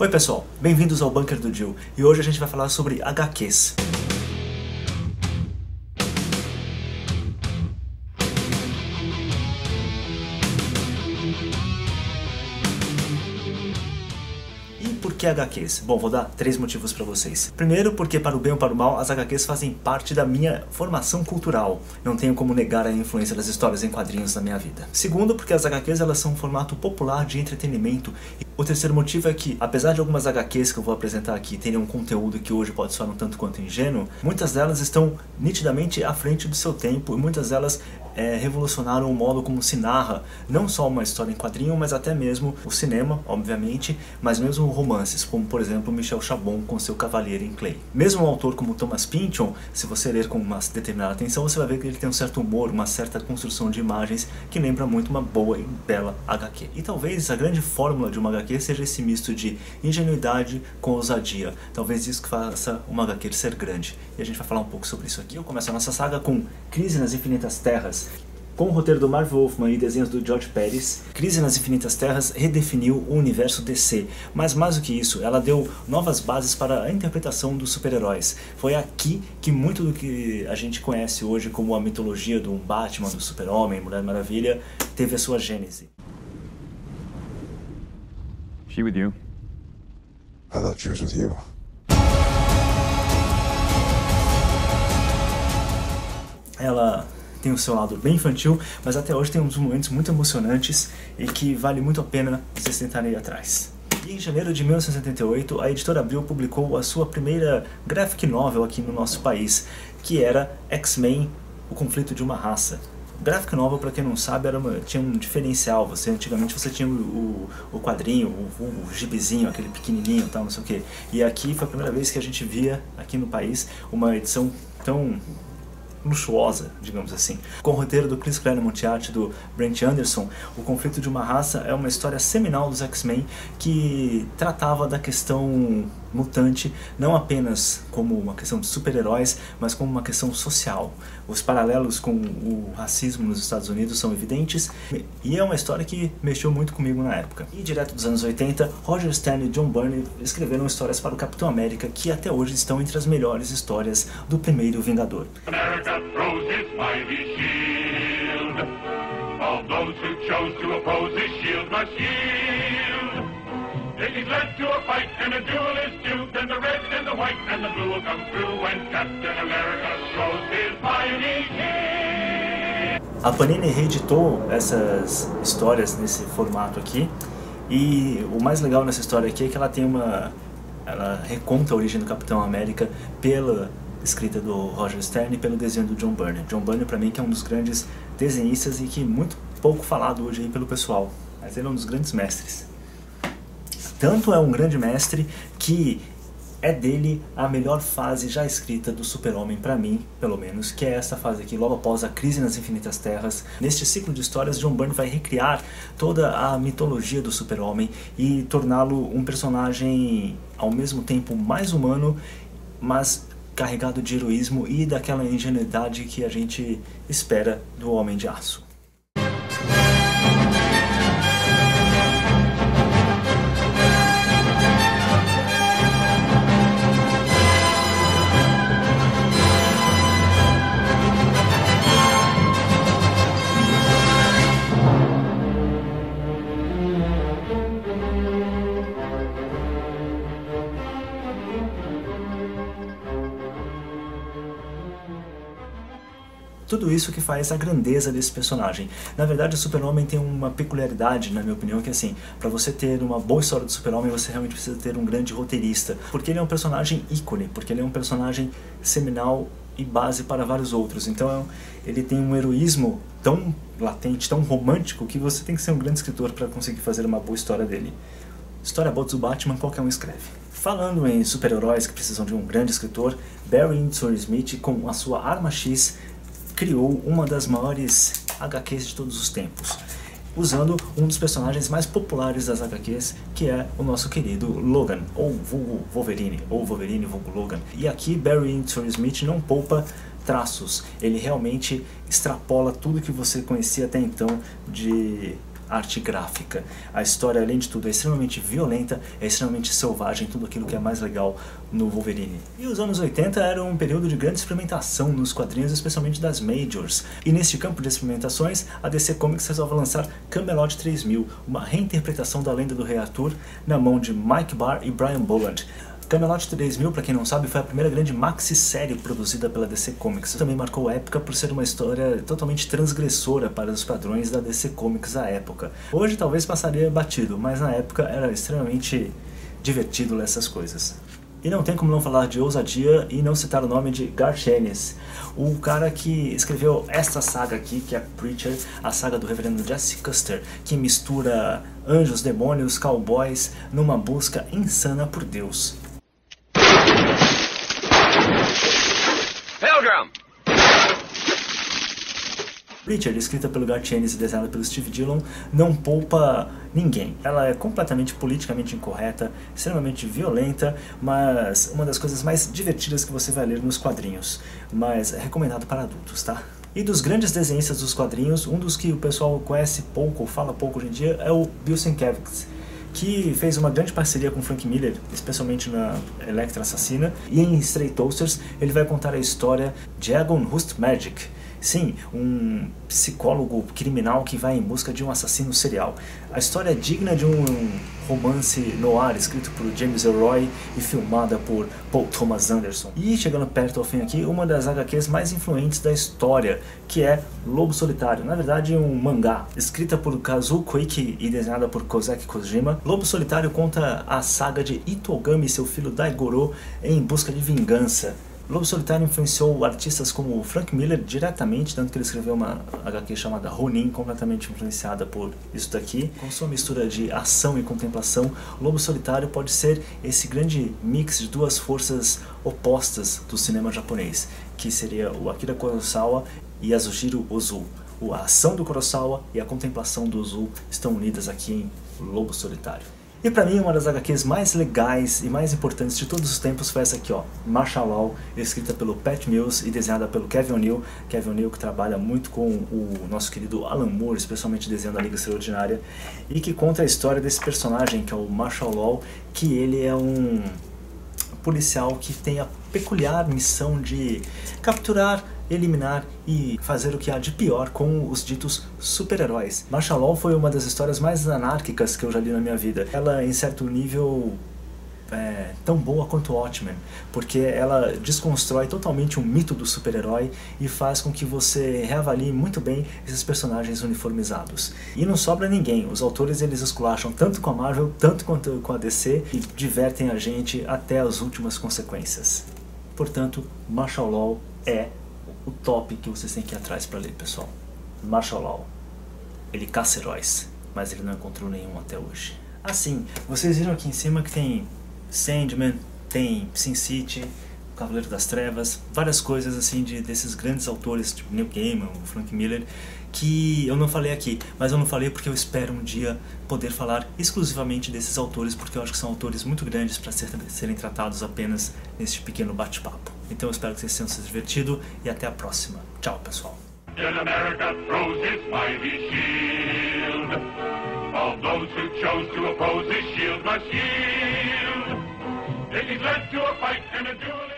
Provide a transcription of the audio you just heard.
Oi pessoal, bem-vindos ao Bunker do Jill, e hoje a gente vai falar sobre HQs. Por que HQs? Bom, vou dar 3 motivos para vocês. Primeiro, porque para o bem ou para o mal, as HQs fazem parte da minha formação cultural. Não tenho como negar a influência das histórias em quadrinhos na minha vida. Segundo, porque as HQs elas são um formato popular de entretenimento. O terceiro motivo é que, apesar de algumas HQs que eu vou apresentar aqui terem um conteúdo que hoje pode soar um tanto quanto ingênuo, muitas delas estão nitidamente à frente do seu tempo e muitas delas revolucionaram o modo como se narra não só uma história em quadrinho, mas até mesmo o cinema, obviamente, mas mesmo romances, como por exemplo Michel Chabon com seu Cavaleiro em Clay. Mesmo um autor como Thomas Pynchon, se você ler com uma determinada atenção, você vai ver que ele tem um certo humor, uma certa construção de imagens que lembra muito uma boa e bela HQ. E talvez a grande fórmula de uma HQ seja esse misto de ingenuidade com ousadia. Talvez isso que faça uma HQ ser grande. E a gente vai falar um pouco sobre isso aqui. Eu começo a nossa saga com Crise nas Infinitas Terras. Com o roteiro do Marv Wolfman e desenhos do George Pérez, Crise nas Infinitas Terras redefiniu o universo DC, mas mais do que isso, ela deu novas bases para a interpretação dos super-heróis. Foi aqui que muito do que a gente conhece hoje como a mitologia do Batman, do Super-Homem, Mulher Maravilha, teve a sua gênese. She with you? I thought she was with you. Ela tem o seu lado bem infantil, mas até hoje tem uns momentos muito emocionantes e que vale muito a pena vocês tentarem ir atrás. E em janeiro de 1978, a editora Abril publicou a sua primeira graphic novel aqui no nosso país, que era X-Men, o conflito de uma raça. Graphic novel, para quem não sabe, tinha um diferencial. Antigamente você tinha o quadrinho, o gibizinho, aquele pequenininho, tal, não sei o que. E aqui foi a primeira vez que a gente via aqui no país uma edição tão luxuosa, digamos assim. Com o roteiro do Chris Claremont e arte do Brent Anderson, O Conflito de uma Raça é uma história seminal dos X-Men que tratava da questão mutante não apenas como uma questão de super-heróis, mas como uma questão social. Os paralelos com o racismo nos Estados Unidos são evidentes e é uma história que mexeu muito comigo na época. E direto dos anos 80, Roger Stern e John Byrne escreveram histórias para o Capitão América que até hoje estão entre as melhores histórias do primeiro Vingador. Throws his mighty shield. All those who chose to oppose his shield must yield. If he's led to a fight and a duel is due, then the red and the white and the blue will come through when Captain America throws his mighty shield. A Panini reeditou essas histórias nesse formato aqui, e o mais legal nessa história aqui é que ela reconta a origem do Capitão América pela escrita do Roger Stern e pelo desenho do John Byrne. John Byrne, para mim, que é um dos grandes desenhistas e que muito pouco falado hoje aí pelo pessoal, mas ele é um dos grandes mestres. Tanto é um grande mestre que é dele a melhor fase já escrita do Super-Homem, para mim, pelo menos, que é essa fase aqui, logo após a Crise nas Infinitas Terras. Neste ciclo de histórias, John Byrne vai recriar toda a mitologia do Super-Homem e torná-lo um personagem ao mesmo tempo mais humano, mas carregado de heroísmo e daquela ingenuidade que a gente espera do Homem de Aço. Tudo isso que faz a grandeza desse personagem. Na verdade, o Super-Homem tem uma peculiaridade, na minha opinião, que assim, para você ter uma boa história do Super-Homem, você realmente precisa ter um grande roteirista. Porque ele é um personagem ícone, porque ele é um personagem seminal e base para vários outros. Então, ele tem um heroísmo tão latente, tão romântico, que você tem que ser um grande escritor para conseguir fazer uma boa história dele. História boa do Batman, qualquer um escreve. Falando em super-heróis que precisam de um grande escritor, Barry Windsor Smith, com a sua Arma X, criou uma das maiores HQs de todos os tempos, usando um dos personagens mais populares das HQs, que é o nosso querido Logan, ou vulgo Wolverine, ou Wolverine vulgo Logan. E aqui Barry Windsor Smith não poupa traços, ele realmente extrapola tudo que você conhecia até então de arte gráfica. A história, além de tudo, é extremamente violenta, é extremamente selvagem, tudo aquilo que é mais legal no Wolverine. E os anos 80 eram um período de grande experimentação nos quadrinhos, especialmente das Majors. E neste campo de experimentações, a DC Comics resolve lançar Camelot 3000, uma reinterpretação da lenda do Rei Arthur, na mão de Mike Barr e Brian Boland. Camelot 3000, para quem não sabe, foi a primeira grande maxi-série produzida pela DC Comics. Também marcou época por ser uma história totalmente transgressora para os padrões da DC Comics à época. Hoje talvez passaria batido, mas na época era extremamente divertido ler essas coisas. E não tem como não falar de ousadia e não citar o nome de Garth Ennis, o cara que escreveu esta saga aqui, que é Preacher, a saga do reverendo Jesse Custer, que mistura anjos, demônios, cowboys, numa busca insana por Deus. Pilgrim! Preacher, escrita pelo Garth Ennis e desenhada pelo Steve Dillon, não poupa ninguém. Ela é completamente politicamente incorreta, extremamente violenta, mas uma das coisas mais divertidas que você vai ler nos quadrinhos. Mas é recomendado para adultos, tá? E dos grandes desenhistas dos quadrinhos, um dos que o pessoal conhece pouco, ou fala pouco hoje em dia, é o Bill Sienkiewicz, que fez uma grande parceria com Frank Miller, especialmente na Elektra Assassina, e em Stray Toasters ele vai contar a história de Egon Rust Magic. Sim, um psicólogo criminal que vai em busca de um assassino serial. A história é digna de um romance noir escrito por James Ellroy e filmada por Paul Thomas Anderson. E chegando perto ao fim aqui, uma das HQs mais influentes da história, que é Lobo Solitário. Na verdade, um mangá, escrita por Kazuo Koike e desenhada por Kozaki Kojima. Lobo Solitário conta a saga de Itogami e seu filho Daigoro em busca de vingança. Lobo Solitário influenciou artistas como Frank Miller diretamente, tanto que ele escreveu uma HQ chamada Ronin, completamente influenciada por isso daqui. Com sua mistura de ação e contemplação, Lobo Solitário pode ser esse grande mix de duas forças opostas do cinema japonês, que seria o Akira Kurosawa e Yasujiro Ozu. A ação do Kurosawa e a contemplação do Ozu estão unidas aqui em Lobo Solitário. E pra mim, uma das HQs mais legais e mais importantes de todos os tempos foi essa aqui, ó, Martial Law, escrita pelo Pat Mills e desenhada pelo Kevin O'Neill. Kevin O'Neill que trabalha muito com o nosso querido Alan Moore, especialmente desenhando a Liga Extraordinária, e que conta a história desse personagem, que é o Martial Law, que ele é um policial que tem a peculiar missão de capturar, eliminar e fazer o que há de pior com os ditos super-heróis. Martial Law foi uma das histórias mais anárquicas que eu já li na minha vida. Ela, em certo nível, é tão boa quanto Watchmen, porque ela desconstrói totalmente o mito do super-herói e faz com que você reavalie muito bem esses personagens uniformizados. E não sobra ninguém, os autores eles esculacham tanto com a Marvel, tanto quanto com a DC e divertem a gente até as últimas consequências. Portanto, Martial Law é o top que vocês têm que ir atrás para ler, pessoal. Martial Law. Ele caça heróis, mas ele não encontrou nenhum até hoje. Assim, vocês viram aqui em cima que tem Sandman, tem Sin City, o Cavaleiro das Trevas, várias coisas assim desses grandes autores, tipo Neil Gaiman, o Frank Miller, que eu não falei aqui, mas eu não falei porque eu espero um dia poder falar exclusivamente desses autores, porque eu acho que são autores muito grandes para serem tratados apenas neste pequeno bate-papo. Então eu espero que vocês tenham se divertido e até a próxima. Tchau, pessoal. America throws his mighty shield. All those who chose to oppose his shield must yield. It is led to a fight and a duel.